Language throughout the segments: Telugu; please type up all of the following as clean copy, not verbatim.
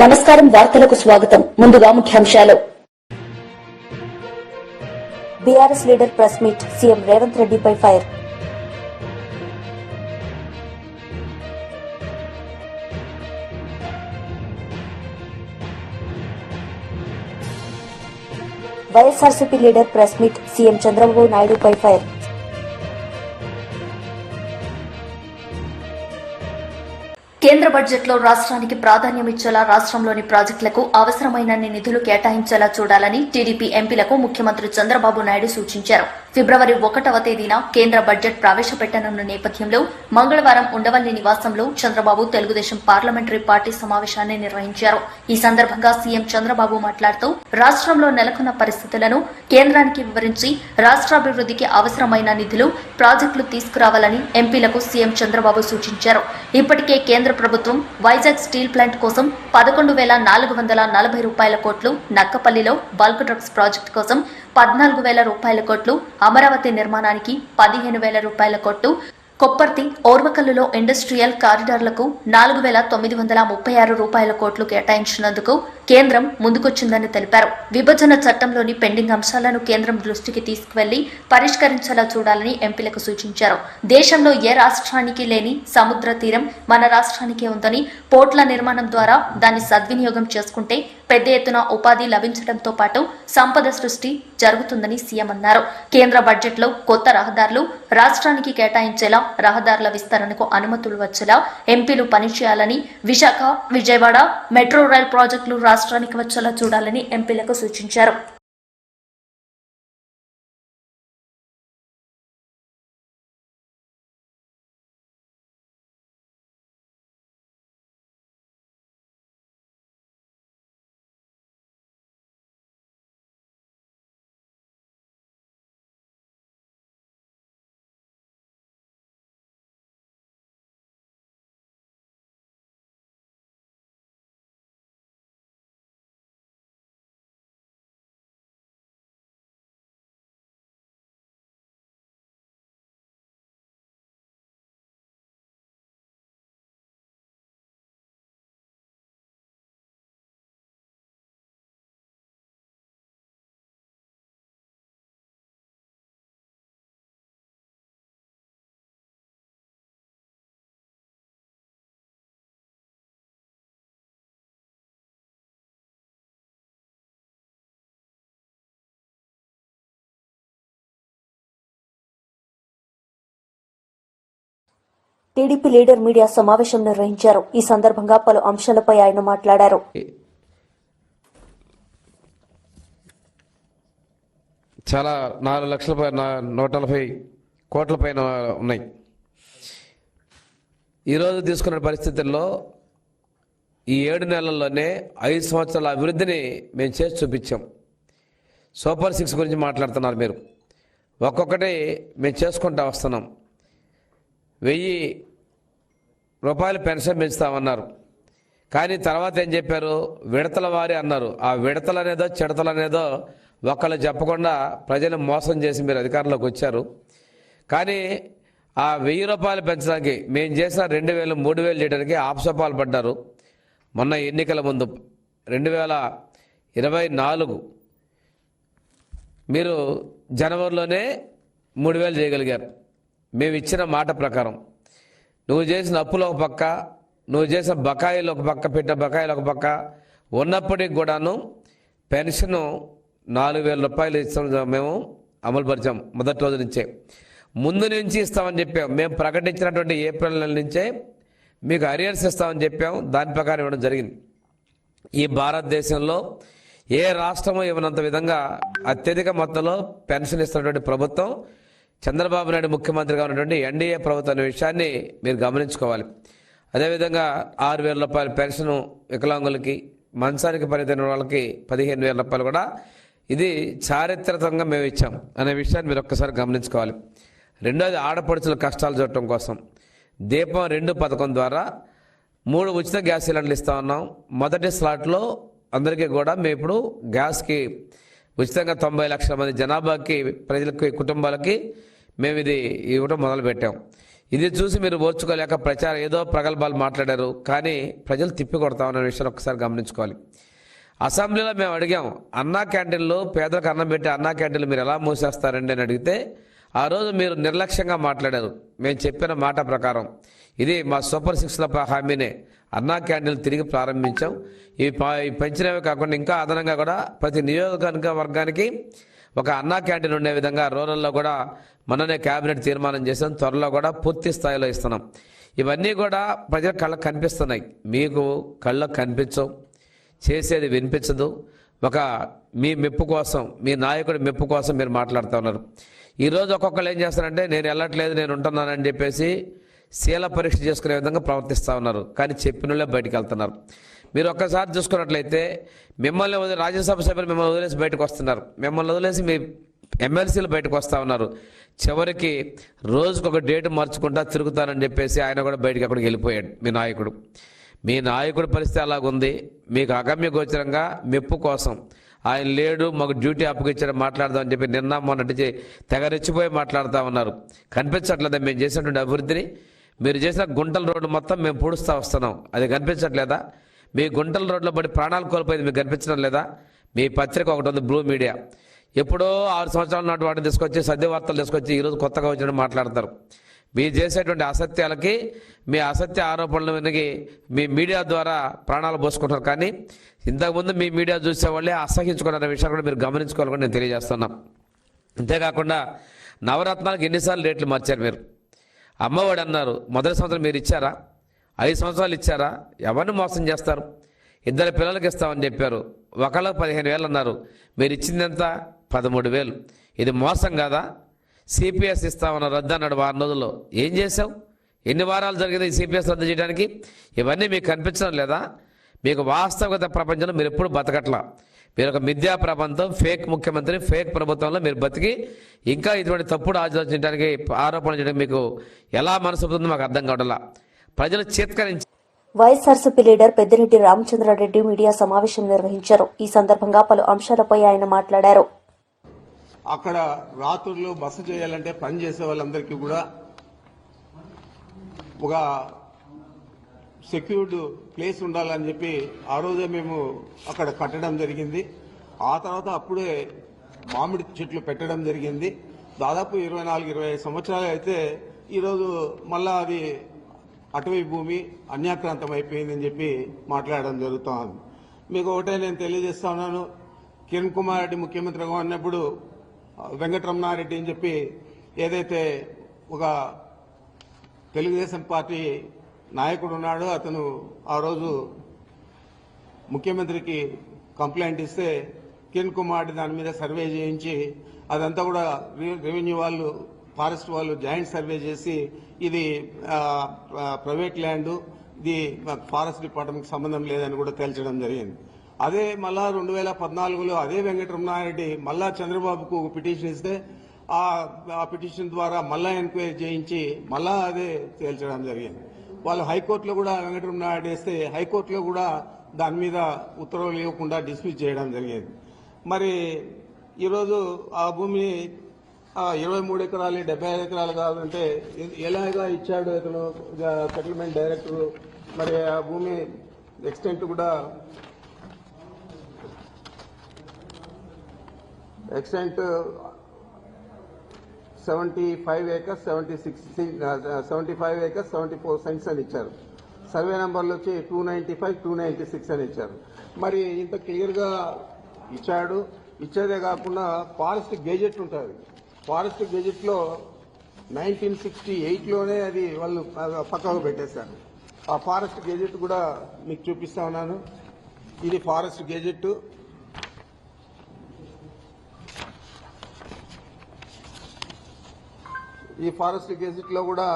నమస్కారం వార్తలకు స్వాగతం. ముందుగా ముఖ్యాంశాలు. BRS leader press meet, CM Revanth రెడ్డిపై fire. YSRCP leader press meet, CM Chandrababu నాయుడుపై ఫైర్. కేంద్ర బడ్జెట్లో రాష్ట్రానికి ప్రాధాన్యం ఇచ్చేలా రాష్ట్రంలోని ప్రాజెక్టులకు అవసరమైనన్ని నిధులు కేటాయించేలా చూడాలని టీడీపీ ఎంపీలకు ముఖ్యమంత్రి చంద్రబాబు నాయుడు సూచించారు. ఫిబ్రవరి 1వ తేదీన కేంద్ర బడ్జెట్ ప్రవేశపెట్టనున్న నేపథ్యంలో మంగళవారం ఉండవల్లి నివాసంలో చంద్రబాబు తెలుగుదేశం పార్లమెంటరీ పార్టీ సమావేశాన్ని నిర్వహించారు. ఈ సందర్భంగా సీఎం చంద్రబాబు మాట్లాడుతూ రాష్ట్రంలో నెలకొన్న పరిస్థితులను కేంద్రానికి వివరించి రాష్ట్రాభివృద్ధికి అవసరమైన నిధులు, ప్రాజెక్టులు తీసుకురావాలని ఎంపీలకు సీఎం చంద్రబాబు సూచించారు. ఇప్పటికే కేంద్ర ప్రభుత్వం వైజాగ్ స్టీల్ ప్లాంట్ కోసం 11,440 కోట్లు, నక్కపల్లిలో బల్క్ డ్రగ్స్ ప్రాజెక్టు కోసం 14,000 కోట్లు, అమరావతి నిర్మాణానికి 15,000 కోట్లు, కొప్పర్తి, ఓర్వకల్లులో ఇండస్ట్రియల్ కారిడార్లకు 4,936 కోట్లు కేటాయించినందుకు కేంద్రం ముందుకొచ్చిందని తెలిపారు. విభజన చట్టంలోని పెండింగ్ అంశాలను కేంద్రం దృష్టికి తీసుకువెళ్లి పరిష్కరించేలా చూడాలని ఎంపీలకు సూచించారు. దేశంలో ఏ రాష్ట్రానికి లేని సముద్ర తీరం మన రాష్ట్రానికే ఉందని, పోర్ట్ల నిర్మాణం ద్వారా దాన్ని సద్వినియోగం చేసుకుంటే పెద్ద ఎత్తున ఉపాధి లభించడంతో పాటు సంపద సృష్టి జరుగుతుందని సీఎం అన్నారు. కేంద్ర బడ్జెట్లో కొత్త రహదారులు రాష్ట్రానికి కేటాయించేలా, రహదారుల విస్తరణకు అనుమతులు వచ్చేలా ఎంపీలు పనిచేయాలని, విశాఖ, విజయవాడ మెట్రో రైల్ ప్రాజెక్టులు రాష్ట్రానికి వచ్చేలా చూడాలని ఎంపీలకు సూచించారు. టీడీపీ లీడర్ మీడియా సమావేశం నిర్వహించారు. ఈ సందర్భంగా పలు అంశాలపై ఆయన మాట్లాడారు. చాలా 4,140 కోట్ల పైన ఉన్నాయి. ఈరోజు తీసుకున్న పరిస్థితుల్లో ఈ 7 నెలల్లోనే 5 సంవత్సరాల అభివృద్ధిని మేము చేసి చూపించాం. సూపర్ 6 గురించి మాట్లాడుతున్నారు మీరు. ఒక్కొక్కటి మేము చేసుకుంటూ వస్తున్నాం. 1,000 రూపాయలు పెన్షన్ పెంచుతామన్నారు. కానీ తర్వాత ఏం చెప్పారు? విడతల వారి అన్నారు. ఆ విడతలనేదో చిడతలనేదో ఒక్కళ్ళు చెప్పకుండా ప్రజలు మోసం చేసి మీరు అధికారంలోకి వచ్చారు. కానీ ఆ 1,000 రూపాయలు పెంచడానికి మేము చేసిన 2,000, 3,000 లీటర్కి ఆప్సపాలు పడ్డారు. మొన్న ఎన్నికల ముందు 2024 మీరు జనవరిలోనే 3,000 చేయగలిగారు. మేము ఇచ్చిన మాట ప్రకారం నువ్వు చేసిన అప్పులు ఒక పక్క, నువ్వు చేసిన బకాయిలు ఒక పక్క, పెట్టిన బకాయిలు ఒక పక్క ఉన్నప్పటికి కూడాను పెన్షను 4,000 రూపాయలు ఇస్తాం. మేము అమలుపరిచాం మొదటి రోజు నుంచే. ముందు నుంచి ఇస్తామని చెప్పాం. మేము ప్రకటించినటువంటి ఏప్రిల్ నెల నుంచే మీకు అరియర్స్ ఇస్తామని చెప్పాం. దాని ప్రకారం ఇవ్వడం జరిగింది. ఈ భారతదేశంలో ఏ రాష్ట్రము ఇవ్వనంత విధంగా అత్యధిక మొత్తంలో పెన్షన్ ఇస్తున్నటువంటి ప్రభుత్వం చంద్రబాబు నాయుడు ముఖ్యమంత్రిగా ఉన్నటువంటి ఎన్డీఏ ప్రభుత్వం అనే విషయాన్ని మీరు గమనించుకోవాలి. అదేవిధంగా 6,000 రూపాయల పెన్షను వికలాంగులకి, మంచానికి పనితీరిన వాళ్ళకి 15,000 రూపాయలు కూడా ఇది చారిత్రకంగా మేము ఇచ్చాం అనే విషయాన్ని మీరు ఒక్కసారి గమనించుకోవాలి. రెండోది, ఆడపడుచుల కష్టాలు చూడటం కోసం దీపం 2 పథకం ద్వారా 3 ఉచిత గ్యాస్ సిలిండర్లు ఇస్తా ఉన్నాం. మొదటి స్లాట్లో అందరికీ కూడా మేము ఇప్పుడు గ్యాస్కి ఉచితంగా 90 లక్షల మంది జనాభాకి, ప్రజలకి, కుటుంబాలకి మేము ఇది ఇవ్వడం మొదలుపెట్టాం. ఇది చూసి మీరు ఓర్చుకోలేక ప్రచారం ఏదో ప్రగల్భాలు మాట్లాడారు, కానీ ప్రజలు తిప్పి కొడతామన్న విషయాన్ని ఒకసారి గమనించుకోవాలి. అసెంబ్లీలో మేము అడిగాం, అన్నా క్యాంటీన్లో పేదలకు అన్నం పెట్టి అన్నా క్యాంటీన్లు మీరు ఎలా మూసేస్తారండి అని అడిగితే ఆ రోజు మీరు నిర్లక్ష్యంగా మాట్లాడారు. మేము చెప్పిన మాట ప్రకారం ఇది మా సూపర్ 6లో హామీనే. అన్నా క్యాంటీన్లు తిరిగి ప్రారంభించాం. ఇవి పెంచినవే కాకుండా ఇంకా అదనంగా కూడా ప్రతి నియోజకవర్గానికి ఒక అన్నా క్యాంటీన్ ఉండే విధంగా రూరల్లో కూడా మననే కేబినెట్ తీర్మానం చేసాం. త్వరలో కూడా పూర్తి స్థాయిలో ఇస్తున్నాం. ఇవన్నీ కూడా ప్రజల కళ్ళకు కనిపిస్తున్నాయి, మీకు కళ్ళకు కనిపించవు, చేసేది వినిపించదు. ఒక మీ మెప్పు కోసం, మీ నాయకుడి మెప్పు కోసం మీరు మాట్లాడుతూ ఉన్నారు. ఈరోజు ఒక్కొక్కరు ఏం చేస్తారంటే నేను వెళ్ళట్లేదు, నేను ఉంటున్నానని చెప్పేసి శీల పరీక్ష చేసుకునే విధంగా ప్రవర్తిస్తూ ఉన్నారు. కానీ చెప్పినోళ్ళే బయటికి వెళ్తున్నారు. మీరు ఒక్కసారి చూసుకున్నట్లయితే మిమ్మల్ని రాజ్యసభ సభ్యులు మిమ్మల్ని వదిలేసి బయటకు వస్తున్నారు, మిమ్మల్ని వదిలేసి మీ ఎమ్మెల్సీలు బయటకు వస్తూ ఉన్నారు. చివరికి రోజుకొక డేటు మార్చుకుంటా తిరుగుతానని చెప్పేసి ఆయన కూడా బయటకు అక్కడికి వెళ్ళిపోయాడు మీ నాయకుడు. మీ నాయకుడి పరిస్థితి అలాగుంది. మీకు అగమ్య గోచరంగా మెప్పు కోసం ఆయన లేడు, మాకు డ్యూటీ అప్పగిచ్చాడు మాట్లాడదామని చెప్పి నిన్న మొన్నటి తెగరెచ్చిపోయి మాట్లాడుతూ ఉన్నారు. కనిపించట్లేదా మేము చేసినటువంటి అభివృద్ధిని? మీరు చేసిన గుంటల రోడ్డు మొత్తం మేము పూడుస్తూ వస్తున్నాం, అది కనిపించట్లేదా? మీ గుంటల రోడ్లో పడి ప్రాణాలు కోల్పోయింది మీకు కనిపించడం లేదా? మీ పత్రిక ఒకటి ఉంది, బ్లూ మీడియా. ఎప్పుడో 6 సంవత్సరాల నాటి వాటిని తీసుకొచ్చి సద్యవార్తలు తీసుకొచ్చి ఈరోజు కొత్తగా వచ్చినట్టు మాట్లాడతారు. మీరు చేసేటువంటి అసత్యాలకి, మీ అసత్య ఆరోపణల వెనక మీ మీడియా ద్వారా ప్రాణాలు పోసుకుంటారు. కానీ ఇంతకుముందు మీ మీడియా చూసేవాళ్ళే అసహించుకున్న విషయాన్ని కూడా మీరు గమనించుకోవాలని నేను తెలియజేస్తున్నాం. అంతేకాకుండా నవరత్నాలకు ఎన్నిసార్లు రేట్లు మార్చారు మీరు? అమ్మఒడి అన్నారు, మొదటి సంవత్సరం మీరు ఇచ్చారా? 5 సంవత్సరాలు ఇచ్చారా? ఎవరిని మోసం చేస్తారు? 2 పిల్లలకి ఇస్తామని చెప్పారు, ఒకళ్ళకి 15,000 అన్నారు, మీరు ఇచ్చింది ఎంత? 13,000. ఇది మోసం కాదా? సిపిఎస్ ఇస్తామన్న రద్దు అన్నాడు 6 రోజుల్లో. ఏం చేసావు? ఎన్ని వారాలు జరిగింది ఈ సిపిఎస్ రద్దు చేయడానికి? ఇవన్నీ మీకు కనిపించడం లేదా? మీకు వాస్తవికత ప్రపంచంలో మీరు ఎప్పుడు బతకట్లా. మీరు ఒక మిథ్యా ప్రపంచం, ఫేక్ ముఖ్యమంత్రి, ఫేక్ ప్రభుత్వంలో మీరు బతికి ఇంకా ఇటువంటి తప్పుడు ఆలోచించడానికి, ఆరోపణ చేయడానికి మీకు ఎలా మనసు ఉందో మాకు అర్థం కావట్లా. ప్రజలు చేత్కరించి వైఎస్ఆర్సీపీ లీడర్ పెద్దిరెడ్డి రామచంద్రారెడ్డి మీడియా సమావేశం నిర్వహించారు. ఈ సందర్భంగా పలు అంశాలపై ఆయన మాట్లాడారు. అక్కడ రాత్రుల్లో బస చేయాలంటే పని చేసే వాళ్ళందరికీ కూడా ఒక సెక్యూర్డ్ ప్లేస్ ఉండాలని చెప్పి ఆ రోజే మేము అక్కడ కట్టడం జరిగింది. ఆ తర్వాత అప్పుడే మామిడి చెట్లు పెట్టడం జరిగింది. దాదాపు 24-25 సంవత్సరాలు అయితే ఈరోజు మళ్ళా అది అటవీ భూమి అన్యాక్రాంతం అయిపోయిందని చెప్పి మాట్లాడడం జరుగుతోంది. మీకు ఒకటే నేను తెలియజేస్తా ఉన్నాను, కిరణ్ కుమార్ రెడ్డి ముఖ్యమంత్రిగా ఉన్నప్పుడు వెంకటరమణారెడ్డి అని చెప్పి ఏదైతే ఒక తెలుగుదేశం పార్టీ నాయకుడు ఉన్నాడో అతను ఆ రోజు ముఖ్యమంత్రికి కంప్లైంట్ ఇస్తే కిరణ్ కుమార్ రెడ్డి దాని మీద సర్వే చేయించి అదంతా కూడా రెవెన్యూ వాళ్ళు, ఫారెస్ట్ వాళ్ళు జాయింట్ సర్వే చేసి ఇది ప్రైవేట్ ల్యాండ్, ఇది ఫారెస్ట్ డిపార్ట్మెంట్కి సంబంధం లేదని కూడా తేల్చడం జరిగింది. అదే మళ్ళా 2014లో అదే వెంకటరమణారెడ్డి మళ్ళా చంద్రబాబుకు పిటిషన్ ఇస్తే ఆ పిటిషన్ ద్వారా మళ్ళా ఎంక్వైరీ చేయించి మళ్ళా అదే తేల్చడం జరిగింది. వాళ్ళు హైకోర్టులో కూడా వెంకటరమణారెడ్డి వేస్తే హైకోర్టులో కూడా దాని మీద ఉత్తర్వులు ఇవ్వకుండా డిస్మిస్ చేయడం జరిగింది. మరి ఈరోజు ఆ భూమిని 23 ఎకరాలు 75 ఎకరాలు కావాలంటే ఎలాగా ఇచ్చాడు ఇతను సెటిల్మెంట్ డైరెక్టర్. మరి ఆ భూమి ఎక్స్టెంట్ కూడా 75 acres 74 సెంట్స్ అని ఇచ్చారు. సర్వే నెంబర్లు వచ్చి 295, 296 అని ఇచ్చారు. మరి ఇంత క్లియర్గా ఇచ్చాడు. ఇచ్చేదే కాకుండా ఫారెస్ట్ గెజెట్ ఉంటుంది. ఫారెస్ట్ గెజెట్లో 1968లోనే అది వాళ్ళు పక్కకు పెట్టేశారు. ఆ ఫారెస్ట్ గెజెట్ కూడా మీకు చూపిస్తా ఉన్నాను. ఇది ఫారెస్ట్ గెజెట్. ఈ ఫారెస్ట్ గెజెట్లో కూడా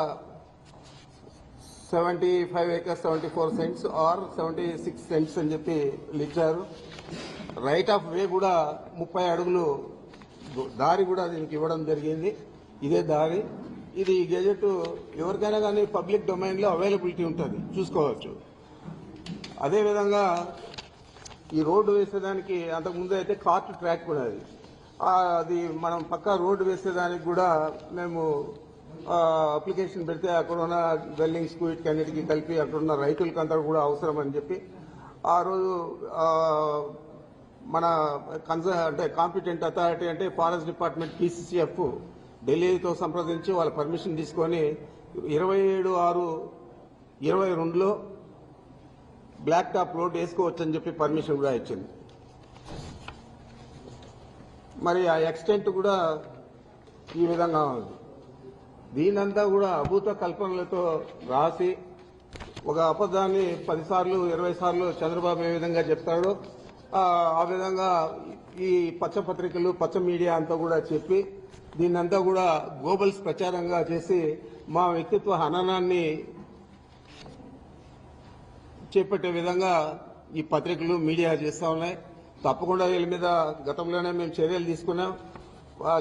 75 acres 74 cents ఆర్ 76 cents అని చెప్పి ఇచ్చారు. రైట్ ఆఫ్ వే కూడా 30 అడుగులు దారి కూడా దీనికి ఇవ్వడం జరిగింది. ఇదే దారి. ఇది గెజెట్ ఎవరికైనా కానీ పబ్లిక్ డొమైన్లో అవైలబిలిటీ ఉంటుంది, చూసుకోవచ్చు. అదేవిధంగా ఈ రోడ్డు వేసేదానికి అంతకుముందు అయితే కార్ట్ ట్రాక్ కూడా అది మనం పక్కా రోడ్డు వేసేదానికి కూడా మేము అప్లికేషన్ పెడితే అక్కడున్న డ్వెల్లింగ్స్కు వీటికన్నిటికీ కలిపి అక్కడున్న రైతులకంతా కూడా అవసరం అని చెప్పి ఆ రోజు మన అంటే కాంపిటెంట్ అథారిటీ అంటే ఫారెస్ట్ డిపార్ట్మెంట్ PCCF ఢిల్లీతో సంప్రదించి వాళ్ళ పర్మిషన్ తీసుకొని 27/6/22లో బ్లాక్ టాప్ రోడ్ వేసుకోవచ్చని చెప్పి పర్మిషన్ కూడా ఇచ్చింది. మరి ఆ ఎక్స్టెంట్ కూడా ఈ విధంగా ఉంది. దీనంతా కూడా అభూత కల్పనలతో రాసి ఒక అబద్ధాన్ని 10 సార్లు 20 సార్లు చంద్రబాబు ఏ విధంగా చెప్తాడో ఆ విధంగా ఈ పచ్చ పత్రికలు పచ్చ మీడియా అంతా కూడా చెప్పి దీన్నంతా కూడా గ్లోబల్స్ ప్రచారంగా చేసి మా వ్యక్తిత్వ హననాన్ని చేపట్టే విధంగా ఈ పత్రికలు మీడియా చేస్తూ ఉన్నాయి. తప్పకుండా వీళ్ళ మీద గతంలోనే మేము చర్యలు తీసుకున్నాం.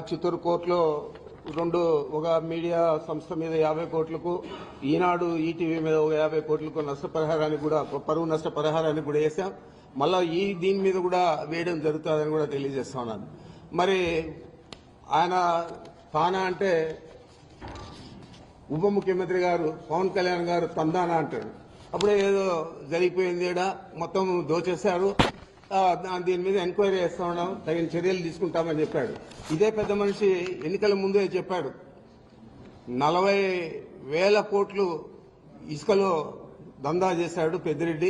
చిత్తూరు కోర్టులో ఒక మీడియా సంస్థ మీద 50 కోట్లకు, ఈనాడు ఈటీవీ మీద ఒక 50 కోట్లకు నష్టపరిహారానికి కూడా పరువు నష్టపరిహారానికి కూడా వేసాం. మళ్ళా దీని మీద కూడా వేయడం జరుగుతుందని కూడా తెలియజేస్తా ఉన్నాను. మరి ఆయన తానా అంటే ఉప ముఖ్యమంత్రి గారు పవన్ కళ్యాణ్ గారు తందానా అంటాడు. అప్పుడే ఏదో జరిగిపోయింది, మొత్తం దోచేశారు, దీని మీద ఎంక్వైరీ చేస్తా ఉన్నాం, తగిన చర్యలు తీసుకుంటామని చెప్పాడు. ఇదే పెద్ద మనిషి ఎన్నికల ముందే చెప్పాడు 40,000 కోట్లు ఇసుకలో దందా చేశాడు పెద్దిరెడ్డి,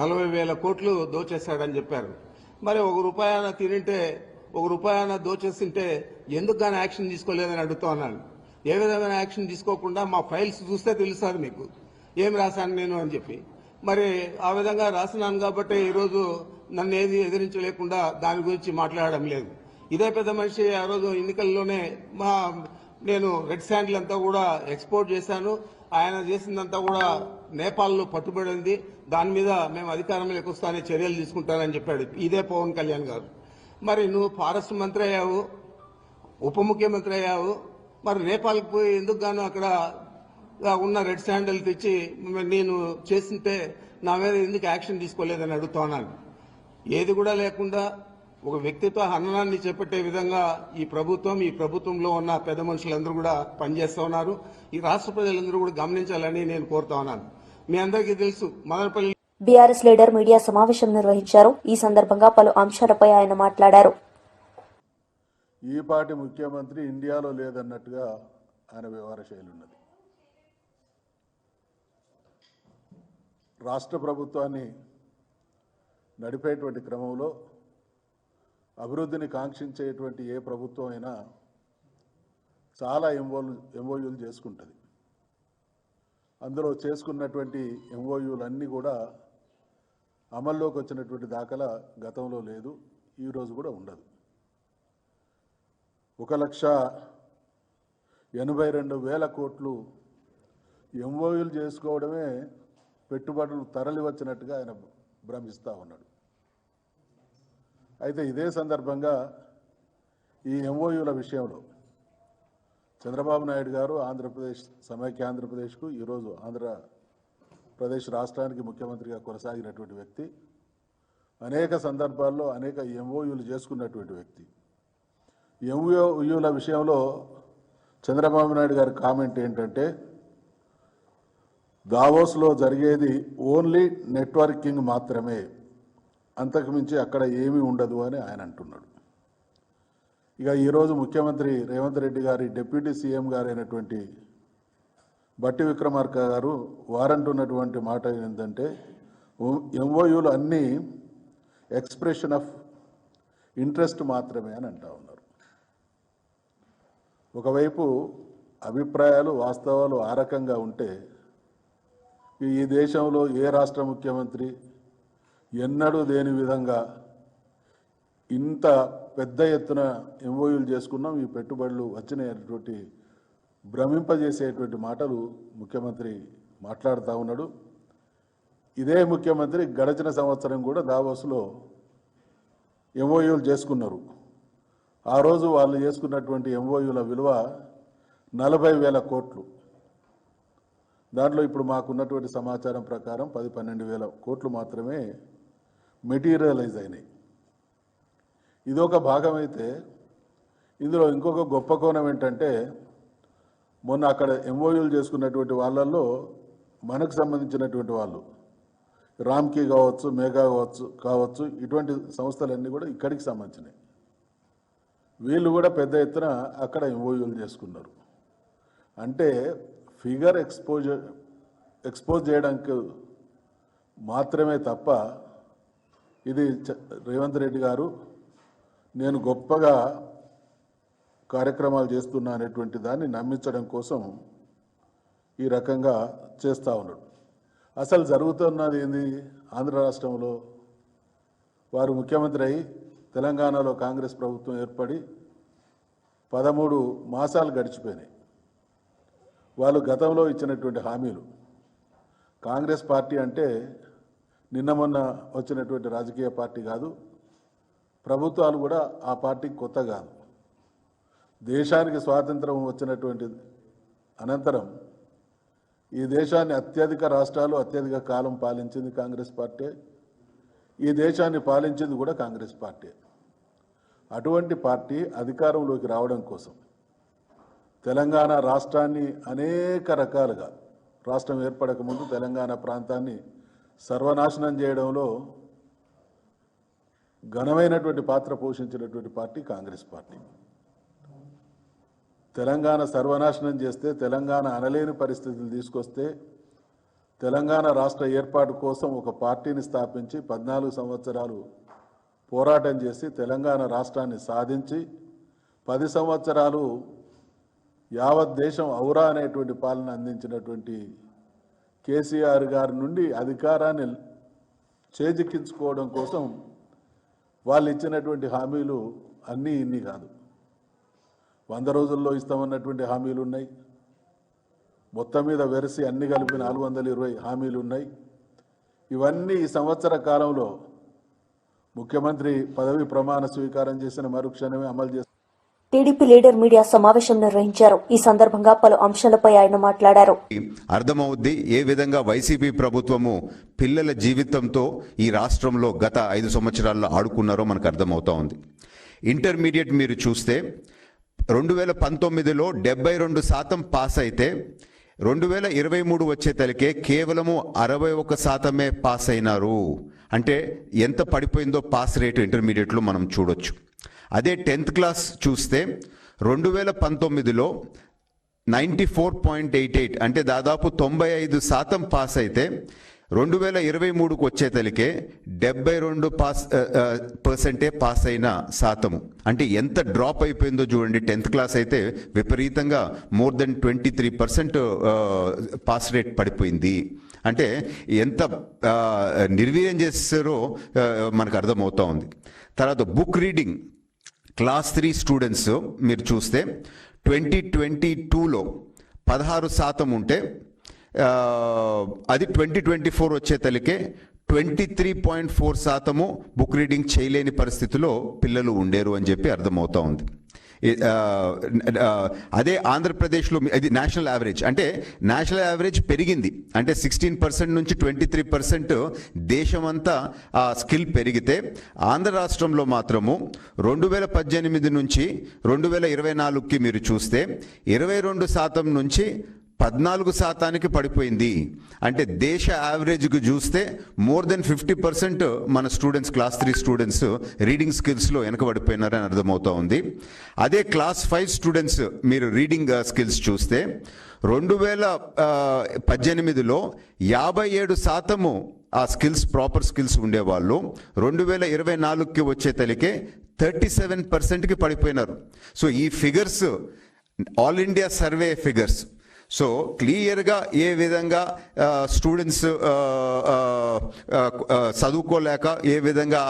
40,000 కోట్లు దోచేశాడని చెప్పారు. మరి ₹1 తినింటే ₹1 దోచేస్తుంటే ఎందుకు కానీ యాక్షన్ తీసుకోలేదని అడుగుతా ఉన్నాను. ఏ విధమైన యాక్షన్ తీసుకోకుండా మా ఫైల్స్ చూస్తే తెలుస్తుంది మీకు ఏం రాశాను నేను అని చెప్పి. మరి ఆ విధంగా రాసినాను కాబట్టి ఈరోజు నన్ను ఏది ఎదిరించలేకుండా దాని గురించి మాట్లాడడం లేదు. ఇదే పెద్ద మనిషి ఆ రోజు ఎన్నికల్లోనే నేను రెడ్ శాండిల్ అంతా కూడా ఎక్స్పోర్ట్ చేశాను, ఆయన చేసిందంతా కూడా నేపాల్లో పట్టుబడింది, దాని మీద మేము అధికారంలోకి వస్తానే చర్యలు తీసుకుంటానని చెప్పాడు ఇదే పవన్ కళ్యాణ్ గారు. మరి నువ్వు ఫారెస్ట్ మంత్రి అయ్యావు, ఉప ముఖ్యమంత్రి అయ్యావు, మరి నేపాల్కి పోయి ఎందుకు గాను అక్కడ ఉన్న రెడ్ శాండిల్ తెచ్చి నేను చేస్తుంటే నా మీద ఎందుకు యాక్షన్ తీసుకోలేదని అడుగుతా ఉన్నాను. ఏది కూడా లేకుండా ఒక వ్యక్తిత్వ హననాన్ని చేపట్టే విధంగా ఈ ప్రభుత్వంలో ఉన్న పెద్ద మనుషులందరూ కూడా పనిచేస్తూ ఉన్నారు. ఈ రాష్ట్ర ప్రజలందరూ కూడా గమనించాలని నేను కోరుతా ఉన్నాను. మీ అందరికీ తెలుసు మదనపల్లి బీఆర్ఎస్ లీడర్ మీడియా సమావేశం నిర్వహించారు. ఈ సందర్భంగా పలు అంశాలపై ఆయన మాట్లాడారు. ఈ పార్టీ ముఖ్యమంత్రి ఇండియాలో లేదన్నట్టుగా ఆయన వ్యవహార శైలి ఉన్నది. రాష్ట్ర ప్రభుత్వాన్ని నడిపేటువంటి క్రమంలో అభివృద్ధిని కాంక్షించేటువంటి ఏ ప్రభుత్వం అయినా చాలా ఎంఓయూలు చేసుకుంటుంది. అందులో చేసుకున్నటువంటి ఎంఓయూలన్నీ కూడా అమల్లోకి వచ్చినటువంటి దాఖలా గతంలో లేదు, ఈరోజు కూడా ఉండదు. 1,82,000 కోట్లు ఎంఓయూలు చేసుకోవడమే పెట్టుబడులు తరలి వచ్చినట్టుగా ఆయన భ్రమిస్తూ ఉన్నాడు. అయితే ఇదే సందర్భంగా ఈ ఎంఓయూల విషయంలో చంద్రబాబు నాయుడు గారు సమైక్య ఆంధ్రప్రదేశ్కు ఈరోజు ఆంధ్రప్రదేశ్ రాష్ట్రానికి ముఖ్యమంత్రిగా కొనసాగినటువంటి వ్యక్తి, అనేక సందర్భాల్లో అనేక ఎంఓయూలు చేసుకున్నటువంటి వ్యక్తి. ఎంఓయూల విషయంలో చంద్రబాబు నాయుడు గారి కామెంట్ ఏంటంటే దావోస్లో జరిగేది ఓన్లీ నెట్వర్కింగ్ మాత్రమే, అంతకుమించి అక్కడ ఏమీ ఉండదు అని ఆయన అంటున్నాడు. ఇక ఈరోజు ముఖ్యమంత్రి రేవంత్ రెడ్డి గారి డిప్యూటీ సీఎం గారైనటువంటి బట్టి విక్రమార్క గారు వారంటున్నటువంటి మాట ఏంటంటే ఎంఓయూలు అన్నీ ఎక్స్ప్రెషన్ ఆఫ్ ఇంట్రెస్ట్ మాత్రమే అని అంటా ఉన్నారు. ఒకవైపు అభిప్రాయాలు వాస్తవాలు ఆ రకంగా ఉంటే ఈ దేశంలో ఏ రాష్ట్ర ముఖ్యమంత్రి ఎన్నడూ దేని విధంగా ఇంత పెద్ద ఎత్తున ఎంఓయూలు చేసుకున్నాం, ఈ పెట్టుబడులు వచ్చినటువంటి భ్రమింపజేసేటువంటి మాటలు ముఖ్యమంత్రి మాట్లాడుతూ ఉన్నాడు. ఇదే ముఖ్యమంత్రి గడిచిన సంవత్సరం కూడా దావోస్లో ఎంఓయూలు చేసుకున్నారు. ఆ రోజు వాళ్ళు చేసుకున్నటువంటి ఎంఓయూల విలువ 40,000 కోట్లు. దాంట్లో ఇప్పుడు మాకున్నటువంటి సమాచారం ప్రకారం 10-12,000 కోట్లు మాత్రమే మెటీరియలైజ్ అయినాయి. ఇదొక భాగం అయితే ఇందులో ఇంకొక గొప్ప కోణం ఏంటంటే మొన్న అక్కడ ఎంఓయూలు చేసుకున్నటువంటి వాళ్ళల్లో మనకు సంబంధించినటువంటి వాళ్ళు రామ్కి కావచ్చు, మేఘా కావచ్చు ఇటువంటి సంస్థలన్నీ కూడా ఇక్కడికి సంబంధించినవి. వీళ్ళు కూడా పెద్ద ఎత్తున అక్కడ ఎంఓయూలు చేసుకున్నారు. అంటే ఫిగర్ ఎక్స్పోజ్ చేయడానికి మాత్రమే తప్ప ఇది రేవంత్ రెడ్డి గారు నేను గొప్పగా కార్యక్రమాలు చేస్తున్నా అనేటువంటి దాన్ని నమ్మించడం కోసం ఈ రకంగా చేస్తూ ఉన్నాడు. అసలు జరుగుతున్నది ఏంది? ఆంధ్ర రాష్ట్రంలో వారు ముఖ్యమంత్రి అయి తెలంగాణలో కాంగ్రెస్ ప్రభుత్వం ఏర్పడి 13 మాసాలు గడిచిపోయినాయి. వాళ్ళు గతంలో ఇచ్చినటువంటి హామీలు, కాంగ్రెస్ పార్టీ అంటే నిన్న మొన్న వచ్చినటువంటి రాజకీయ పార్టీ కాదు, ప్రభుత్వాలు కూడా ఆ పార్టీకి కొత్త కాదు. దేశానికి స్వాతంత్రం వచ్చినటువంటి అనంతరం ఈ దేశాన్ని అత్యధిక రాష్ట్రాలు అత్యధిక కాలం పాలించింది కాంగ్రెస్ పార్టీ. ఈ దేశాన్ని పాలించింది కూడా కాంగ్రెస్ పార్టీ. అటువంటి పార్టీ అధికారంలోకి రావడం కోసం తెలంగాణ రాష్ట్రాన్ని అనేక రకాలుగా, రాష్ట్రం ఏర్పడక ముందు తెలంగాణ ప్రాంతాన్ని సర్వనాశనం చేయడంలో ఘనమైనటువంటి పాత్ర పోషించినటువంటి పార్టీ కాంగ్రెస్ పార్టీ. తెలంగాణ సర్వనాశనం చేస్తే, తెలంగాణ అనలేని పరిస్థితులు తీసుకొస్తే, తెలంగాణ రాష్ట్ర ఏర్పాటు కోసం ఒక పార్టీని స్థాపించి 14 సంవత్సరాలు పోరాటం చేసి తెలంగాణ రాష్ట్రాన్ని సాధించి 10 సంవత్సరాలు యావత్ దేశం ఔరా అనేటువంటి పాలన అందించినటువంటి కేసీఆర్ గారి నుండి అధికారాన్ని చేజిక్కించుకోవడం కోసం వాళ్ళు ఇచ్చినటువంటి హామీలు అన్నీ ఇన్ని కాదు. 100 రోజుల్లో ఇస్తామన్నటువంటి హామీలు ఉన్నాయి. మొత్తం మీద వెరసి అన్ని కలిపి 420 హామీలు ఉన్నాయి. ఇవన్నీ ఈ సంవత్సర కాలంలో ముఖ్యమంత్రి పదవి ప్రమాణ స్వీకారం చేసిన మరుక్షణమే అమలు చేస్తారు. టీడీపీ లీడర్ మీడియా సమావేశం నిర్వహించారు. ఈ సందర్భంగా పలు అంశాలపై ఆయన మాట్లాడారు. అర్థమవుద్ది ఏ విధంగా వైసీపీ ప్రభుత్వము పిల్లల జీవితంతో ఈ రాష్ట్రంలో గత 5 సంవత్సరాల్లో ఆడుకున్నారో మనకు అర్థమవుతా ఉంది. ఇంటర్మీడియట్ మీరు చూస్తే 2019లో 72% పాస్ అయితే 2023 వచ్చేతలకే కేవలము 61% పాస్ అయినారు. అంటే ఎంత పడిపోయిందో పాస్ రేటు ఇంటర్మీడియట్లో మనం చూడొచ్చు. అదే 10th క్లాస్ చూస్తే 2019లో 94.88 అంటే దాదాపు 95% పాస్ అయితే 2023కు వచ్చేతలికే 72% పాస్ అయిన శాతము. అంటే ఎంత డ్రాప్ అయిపోయిందో చూడండి. 10th క్లాస్ అయితే విపరీతంగా మోర్ దెన్ 23% పాస్ రేట్ పడిపోయింది. అంటే ఎంత నిర్వీర్యం చేస్తారో మనకు అర్థమవుతూ ఉంది. తర్వాత బుక్ రీడింగ్ క్లాస్ 3 స్టూడెంట్స్ మీరు చూస్తే 2022లో 16% ఉంటే అది 2024 వచ్చేతలికే 23.4% బుక్ రీడింగ్ చేయలేని పరిస్థితిలో పిల్లలు ఉండేరు అని చెప్పి అర్థమవుతా ఉంది. అదే ఆంధ్రప్రదేశ్లో ఇది నేషనల్ యావరేజ్. అంటే నేషనల్ యావరేజ్ పెరిగింది. అంటే 16% నుంచి 23% దేశమంతా ఆ స్కిల్ పెరిగితే ఆంధ్ర రాష్ట్రంలో మాత్రము 2018 నుంచి 2024కి మీరు చూస్తే 22% నుంచి 14% పడిపోయింది. అంటే దేశ యావరేజ్కి చూస్తే మోర్ దెన్ 50% మన స్టూడెంట్స్ క్లాస్ 3 స్టూడెంట్స్ రీడింగ్ స్కిల్స్లో వెనకబడిపోయినారని అర్థమవుతా ఉంది. అదే క్లాస్ 5 స్టూడెంట్స్ మీరు రీడింగ్ స్కిల్స్ చూస్తే 2018లో 57% ఆ స్కిల్స్ ప్రాపర్ స్కిల్స్ ఉండేవాళ్ళు 2024కి వచ్చేతలికే 37%కి పడిపోయినారు. సో ఈ figures all India survey figures. So క్లియర్గా ఏ విధంగా స్టూడెంట్స్ చదువుకోలేక ఏ విధంగా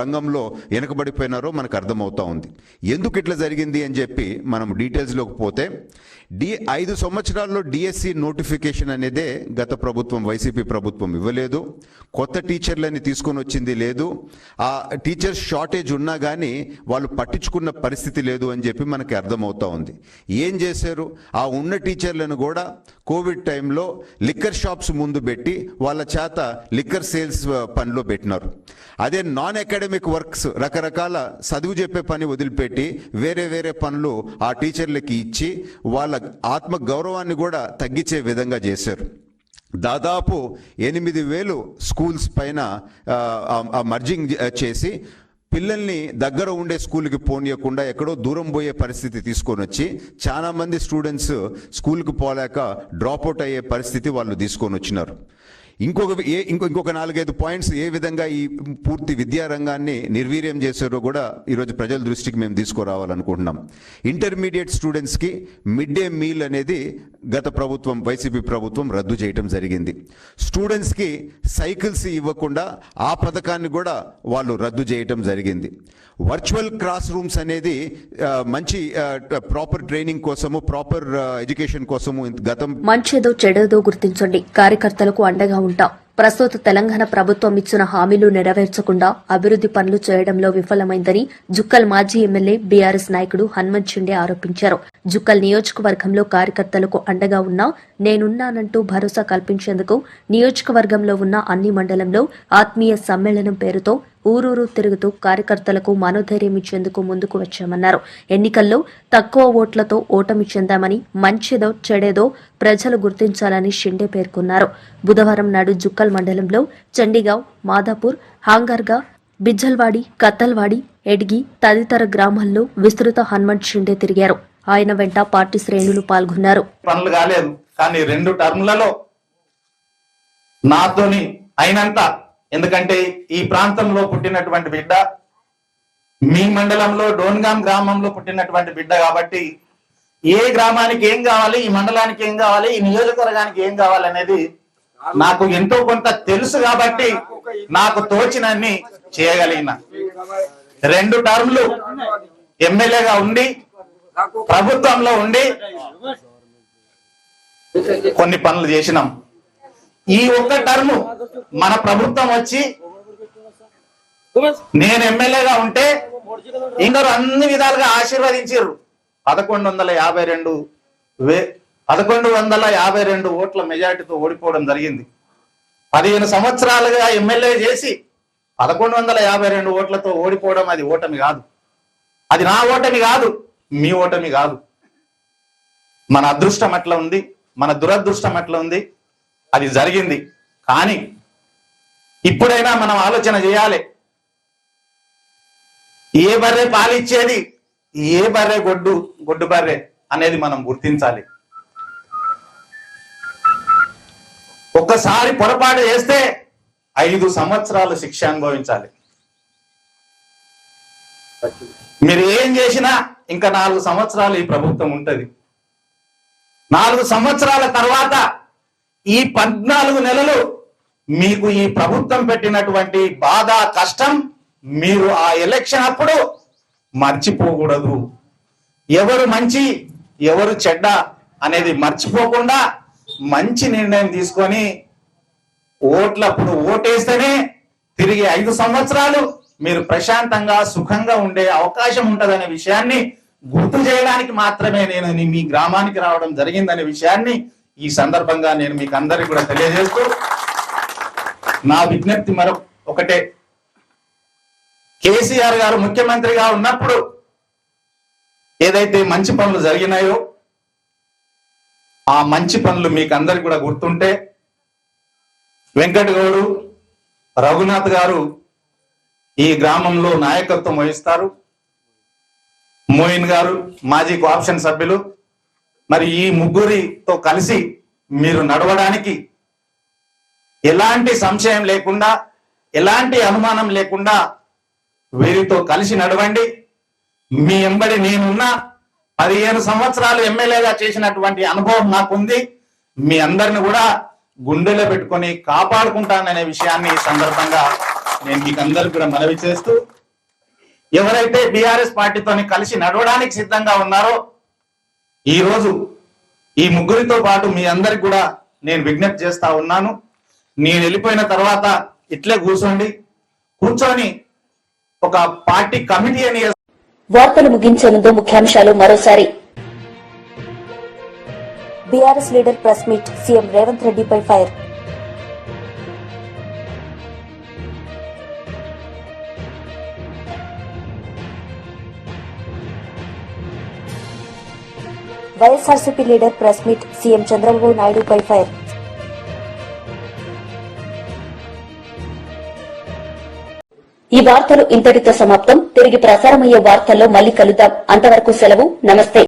రంగంలో వెనకబడిపోయినారో మనకు అర్థమవుతా ఉంది. ఎందుకు ఇట్లా జరిగింది అని చెప్పి మనం డీటెయిల్స్లోకి పోతే 5 సంవత్సరాల్లో డిఎస్సి నోటిఫికేషన్ అనేదే గత ప్రభుత్వం వైసీపీ ప్రభుత్వం ఇవ్వలేదు. కొత్త టీచర్లని తీసుకొని వచ్చింది లేదు. ఆ టీచర్స్ షార్టేజ్ ఉన్నా కానీ వాళ్ళు పట్టించుకున్న పరిస్థితి లేదు అని చెప్పి మనకి అర్థమవుతా ఉంది. ఏం చేశారు? ఆ ఉన్న టీచర్లను కూడా కోవిడ్ టైంలో లిక్కర్ షాప్స్ ముందు పెట్టి వాళ్ళ చేత లిక్కర్ సేల్స్ పనిలో పెట్టినారు. అదే నాన్ అకాడమిక్ వర్క్స్ రకరకాల చదువు చెప్పే పని వదిలిపెట్టి వేరే వేరే పనులు ఆ టీచర్లకి ఇచ్చి వాళ్ళ వాళ్ళ ఆత్మ గౌరవాన్ని కూడా తగ్గించే విధంగా చేశారు. దాదాపు 8,000 స్కూల్స్ పైన మర్జింగ్ చేసి పిల్లల్ని దగ్గర ఉండే స్కూల్కి పోనీయకుండా ఎక్కడో దూరం పోయే పరిస్థితి తీసుకొని వచ్చి చాలా మంది స్టూడెంట్స్ స్కూల్కి పోలేక డ్రాప్అవుట్ అయ్యే పరిస్థితి వాళ్ళు తీసుకొని వచ్చినారు. ఇంకొక 4-5 పాయింట్స్ ఏ విధంగా ఈ పూర్తి విద్యారంగాన్ని నిర్వీర్యం చేశారో కూడా ఈరోజు ప్రజల దృష్టికి మేము తీసుకురావాలనుకుంటున్నాం. ఇంటర్మీడియట్ స్టూడెంట్స్కి మిడ్ డే మీల్ అనేది గత ప్రభుత్వం, వైసీపీ ప్రభుత్వం రద్దు చేయటం జరిగింది. స్టూడెంట్స్కి సైకిల్స్ ఇవ్వకుండా ఆ పథకాన్ని కూడా వాళ్ళు రద్దు చేయటం జరిగింది. వర్చువల్ క్లాస్ రూమ్స్ అనేది మంచి ప్రాపర్ ట్రైనింగ్ కోసము, ప్రాపర్ ఎడ్యుకేషన్ కోసము గతం మంచేదో చెడేదో గుర్తించండి, కార్యకర్తలకు అండగా ఉంటాం. ప్రస్తుత తెలంగాణ ప్రభుత్వం ఇచ్చిన హామీలు నెరవేర్చకుండా అభివృద్ది పనులు చేయడంలో విఫలమైందని జుక్కల్ మాజీ ఎమ్మెల్యే బీఆర్ఎస్ నాయకుడు హనుమంత్ షిండే ఆరోపించారు. జుక్కల్ నియోజకవర్గంలో కార్యకర్తలకు అండగా ఉన్నా నేనున్నానంటూ భరోసా కల్పించేందుకు నియోజకవర్గంలో ఉన్న అన్ని మండలంలో ఆత్మీయ సమ్మేళనం పేరుతో ఊరూరు తిరుగుతూ కార్యకర్తలకు మనోధైర్యం ఇచ్చేందుకు ముందుకు వచ్చామన్నారు. ఎన్నికల్లో తక్కువ ఓట్లతో ఓటమి చెందామని మంచిదో చెడేదో ప్రజలు గుర్తించాలని షిండే పేర్కొన్నారు. బుధవారం నాడు జుక్కల్ మండలంలో చండీగావ్, మాదాపూర్, హాంగర్గా, బిజ్జల్వాడి, కత్తల్వాడి, ఎడ్గి తదితర గ్రామాల్లో విస్తృత హనుమంత్ షిండే తిరిగారు. ఆయన వెంట పార్టీ శ్రేణులు పాల్గొన్నారు. పనులు కాలేదు, కానీ 2 టర్ములలో నాతోని అయినంత, ఎందుకంటే ఈ ప్రాంతంలో పుట్టినటువంటి బిడ్డ, మీ మండలంలో డోన్గాం గ్రామంలో పుట్టినటువంటి బిడ్డ కాబట్టి ఏ గ్రామానికి ఏం కావాలి, ఈ మండలానికి ఏం కావాలి, ఈ నియోజకవర్గానికి ఏం కావాలి అనేది నాకు ఎంతో కొంత తెలుసు కాబట్టి నాకు తోచినన్ని చేయగలిగిన. 2 టర్ములు ఎమ్మెల్యేగా ఉండి ప్రభుత్వంలో ఉండి కొన్ని పనులు చేసినాం. ఈ ఒక్క టర్ము మన ప్రభుత్వం వచ్చి నేను ఎమ్మెల్యేగా ఉంటే ఇందరూ అన్ని విధాలుగా ఆశీర్వదించారు. 1152 ఓట్ల మెజార్టీతో ఓడిపోవడం జరిగింది. 15 సంవత్సరాలుగా ఎమ్మెల్యే చేసి 1152 ఓట్లతో ఓడిపోవడం అది ఓటమి కాదు. అది నా ఓటమి కాదు, మీ ఓటమి కాదు. మన అదృష్టం అట్లా ఉంది, మన దురదృష్టం అట్లా ఉంది. అది జరిగింది. కానీ ఇప్పుడైనా మనం ఆలోచన చేయాలి. ఏ బర్రె పాలిచ్చేది, ఏ బర్రె గొడ్డు బర్రె అనేది మనం గుర్తించాలి. ఒక్కసారి పొరపాటు చేస్తే 5 సంవత్సరాలు శిక్ష అనుభవించాలి. మీరు ఏం చేసినా ఇంకా 4 సంవత్సరాలు ఈ ప్రభుత్వం ఉంటది. 4 సంవత్సరాల తర్వాత ఈ 14 నెలలు మీకు ఈ ప్రభుత్వం పెట్టినటువంటి బాధ, కష్టం మీరు ఆ ఎలక్షన్ అప్పుడు మర్చిపోకూడదు. ఎవరు మంచి ఎవరు చెడ్డ అనేది మర్చిపోకుండా మంచి నిర్ణయం తీసుకొని ఓట్లప్పుడు ఓటేస్తేనే తిరిగి 5 సంవత్సరాలు మీరు ప్రశాంతంగా సుఖంగా ఉండే అవకాశం ఉంటదనే విషయాన్ని గుర్తు చేయడానికి మాత్రమే నేను మీ గ్రామానికి రావడం జరిగిందనే విషయాన్ని ఈ సందర్భంగా నేను మీకు అందరికీ కూడా తెలియజేస్తూ, నా విజ్ఞప్తి ఒకటే, కేసీఆర్ గారు ముఖ్యమంత్రిగా ఉన్నప్పుడు ఏదైతే మంచి పనులు జరిగినాయో ఆ మంచి పనులు మీకు అందరికి కూడా గుర్తుంటే, వెంకట్ గౌడు, రఘునాథ్ గారు ఈ గ్రామంలో నాయకత్వం వహిస్తారు. మోయిన్ గారు మాజీ కోఆప్షన్ సభ్యులు. మరి ఈ ముగ్గురితో కలిసి మీరు నడవడానికి ఎలాంటి సంశయం లేకుండా, ఎలాంటి అనుమానం లేకుండా వీరితో కలిసి నడవండి. మీ ఎంబడి నేనున్నా. 15 సంవత్సరాలు ఎమ్మెల్యేగా చేసినటువంటి అనుభవం నాకుంది. మీ అందరిని కూడా గుండెలో పెట్టుకొని కాపాడుకుంటాననే విషయాన్ని ఈ సందర్భంగా నేను మీకు అందరికి కూడా మనవి చేస్తూ, ఎవరైతే బీఆర్ఎస్ పార్టీతో కలిసి నడవడానికి సిద్ధంగా ఉన్నారో ఈ రోజు ఈ ముగ్గురితో పాటు మీ అందరికి కూడా నేను విజ్ఞప్తి చేస్తా ఉన్నాను. నేను వెళ్ళిపోయిన తర్వాత ఇట్లే కూర్చొని ఒక పార్టీ కమిటీ అని. వార్తలు ముగించే ముందు ముఖ్యాంశాలు మరోసారి. BRS leader press meet, CM Revanth రెడ్డిపై fire. YSRCP leader press meet CM Chandrababu నాయుడుపై ఫైర్. ఈ వార్తలు ఇంతటితో సమాప్తం. తిరిగి ప్రసారమయ్యే వార్తల్లో మళ్లీ కలుద్దాం. అంతవరకు సెలవు. నమస్తే.